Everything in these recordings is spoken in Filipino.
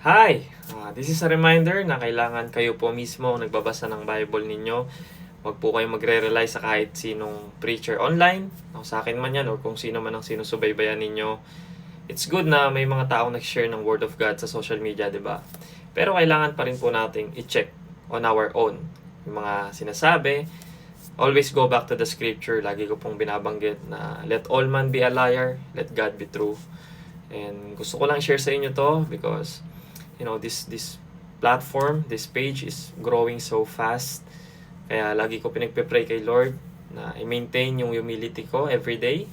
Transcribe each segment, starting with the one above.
Hi! This is a reminder na kailangan kayo po mismo nagbabasa ng Bible ninyo. Huwag po kayo magre-rely sa kahit sinong preacher online, o sa akin man yan, o kung sino man ang sinusubaybayan ninyo. It's good na may mga taong nag-share ng Word of God sa social media, di ba? Pero kailangan pa rin po nating i-check on our own yung mga sinasabi. Always go back to the scripture. Lagi ko pong binabanggit na let all man be a liar, let God be true. And gusto ko lang share sa inyo to because this platform, this page is growing so fast. Kaya lagi ko pinagpe-pray kay Lord na i-maintain yung humility ko every day.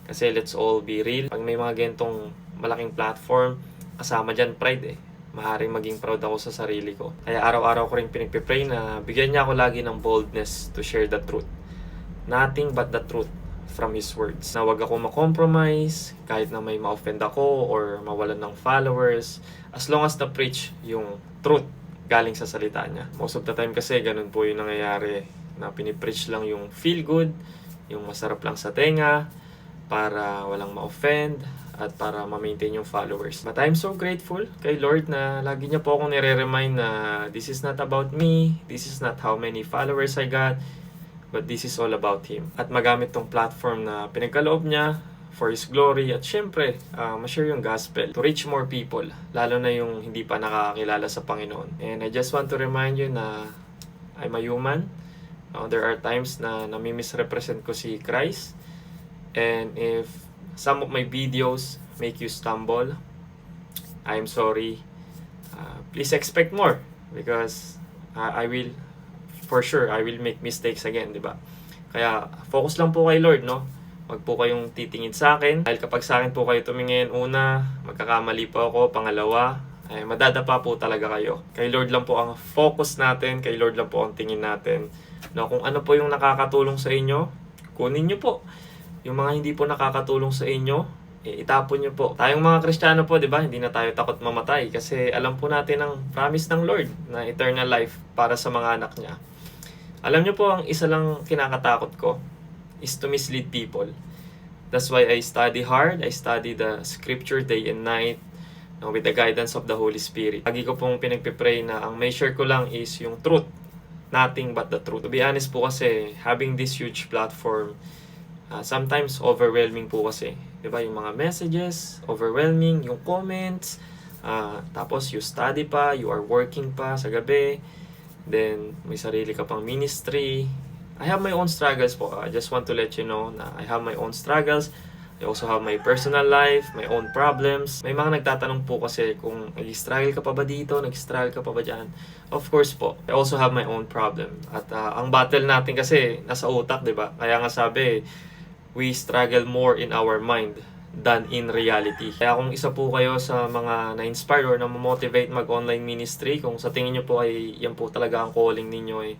Kasi let's all be real. Pag may mga ganitong malaking platform, kasama dyan pride eh. Maaaring maging proud ako sa sarili ko. Kaya araw-araw ko rin pinagpe-pray na bigyan niya ako lagi ng boldness to share the truth. Nothing but the truth from His words. Na wag ako ma-compromise kahit na may ma-offend ako or mawalan ng followers. As long as na-preach yung truth galing sa salita niya. Most of the time kasi ganun po yung nangyayari na pinipreach lang yung feel good, yung masarap lang sa tenga para walang ma-offend at para ma-maintain yung followers. But I'm so grateful kay Lord na lagi niya po akong nire-remind na this is not about me, this is not how many followers I got, but this is all about Him. At magamit tong platform na pinagkaloob niya for His glory at syempre, ma-share yung gospel to reach more people, lalo na yung hindi pa nakakakilala sa Panginoon. And I just want to remind you na I'm a human. There are times na nami-misrepresent ko si Christ. And if some of my videos make you stumble, I'm sorry. Please expect more because I will for sure, I will make mistakes again, di ba? Kaya, focus lang po kay Lord, no? Huwag po kayong titingin sa akin. Dahil kapag sa akin po kayo tumingin, una, magkakamali po ako, pangalawa, madadapa po talaga kayo. Kay Lord lang po ang focus natin, kay Lord lang po ang tingin natin. No, kung ano po yung nakakatulong sa inyo, kunin nyo po. Yung mga hindi po nakakatulong sa inyo, itapon nyo po. Tayong mga Kristiyano po, di ba? Hindi na tayo takot mamatay kasi alam po natin ang promise ng Lord na eternal life para sa mga anak niya. Alam nyo po, ang isa lang kinakatakot ko is to mislead people. That's why I study hard. I study the scripture day and night with the guidance of the Holy Spirit. Lagi ko pong pinagpipray na ang measure ko lang is yung truth. Nothing but the truth. To be honest po kasi, having this huge platform, sometimes overwhelming po kasi. Diba? Yung mga messages, overwhelming, yung comments, tapos you study pa, you are working pa sa gabi, then may sarili ka pang ministry. I have my own struggles po. I just want to let you know na I have my own struggles. I also have my personal life, my own problems. May mga nagtatanong po kasi kung nag-struggle ka pa ba dito, nag-struggle ka pa ba dyan. Of course po, I also have my own problem. At ang battle natin kasi nasa utak, di ba? Kaya nga sabi, we struggle more in our mind than in reality. Kaya kung isa po kayo sa mga na-inspire or na-motivate mag-online ministry, kung sa tingin nyo po ay yan po talaga ang calling ninyo,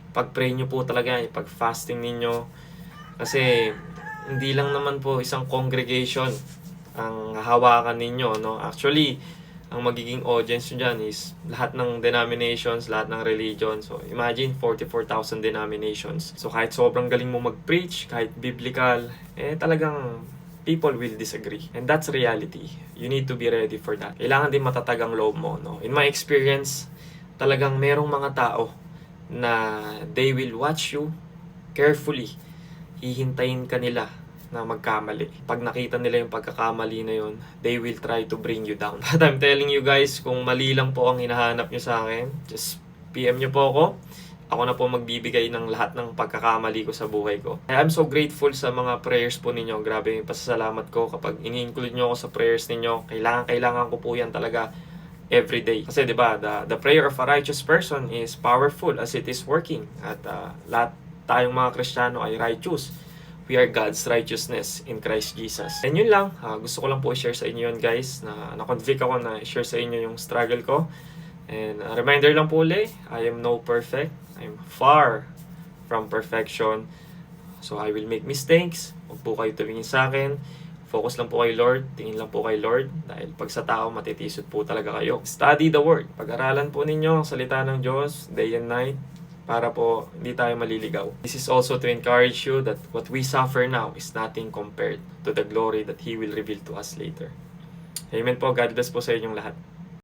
pag-pray nyo po talaga, pag-fasting ninyo. Kasi hindi lang naman po isang congregation ang hawakan ninyo, no? Actually, ang magiging audience nyo dyan is lahat ng denominations, lahat ng religion. So, imagine 44,000 denominations. So, kahit sobrang galing mo mag-preach, kahit biblical, talagang people will disagree. And that's reality. You need to be ready for that. Kailangan din matatag ang loob mo, no? In my experience, talagang merong mga tao na they will watch you carefully. Hihintayin ka nila na magkamali. Pag nakita nila yung pagkakamali na yun, they will try to bring you down. But I'm telling you guys, kung mali lang po ang hinahanap nyo sa akin, just PM nyo po ako. Ako na po magbibigay ng lahat ng pagkakamali ko sa buhay ko. I'm so grateful sa mga prayers po ninyo. Grabe yung pasasalamat ko kapag ini-include nyo ako sa prayers ninyo. Kailangan ko po yan talaga every day. Kasi 'di ba, the prayer of a righteous person is powerful as it is working. At lahat tayong mga Kristiyano ay righteous. We are God's righteousness in Christ Jesus. And yun lang, gusto ko lang po i-share sa inyo yun guys, na-convict ako na i-share sa inyo yung struggle ko. And a reminder lang po ulit, I am no perfect. I'm far from perfection. So I will make mistakes. Huwag po kayo tumingin sa akin. Focus lang po kay Lord. Tingin lang po kay Lord. Dahil pag sa tao, matitisod po talaga kayo. Study the Word. Pag-aralan po ninyo ang salita ng Diyos day and night para po hindi tayo maliligaw. This is also to encourage you that what we suffer now is nothing compared to the glory that He will reveal to us later. Amen po. God bless po sa inyong lahat.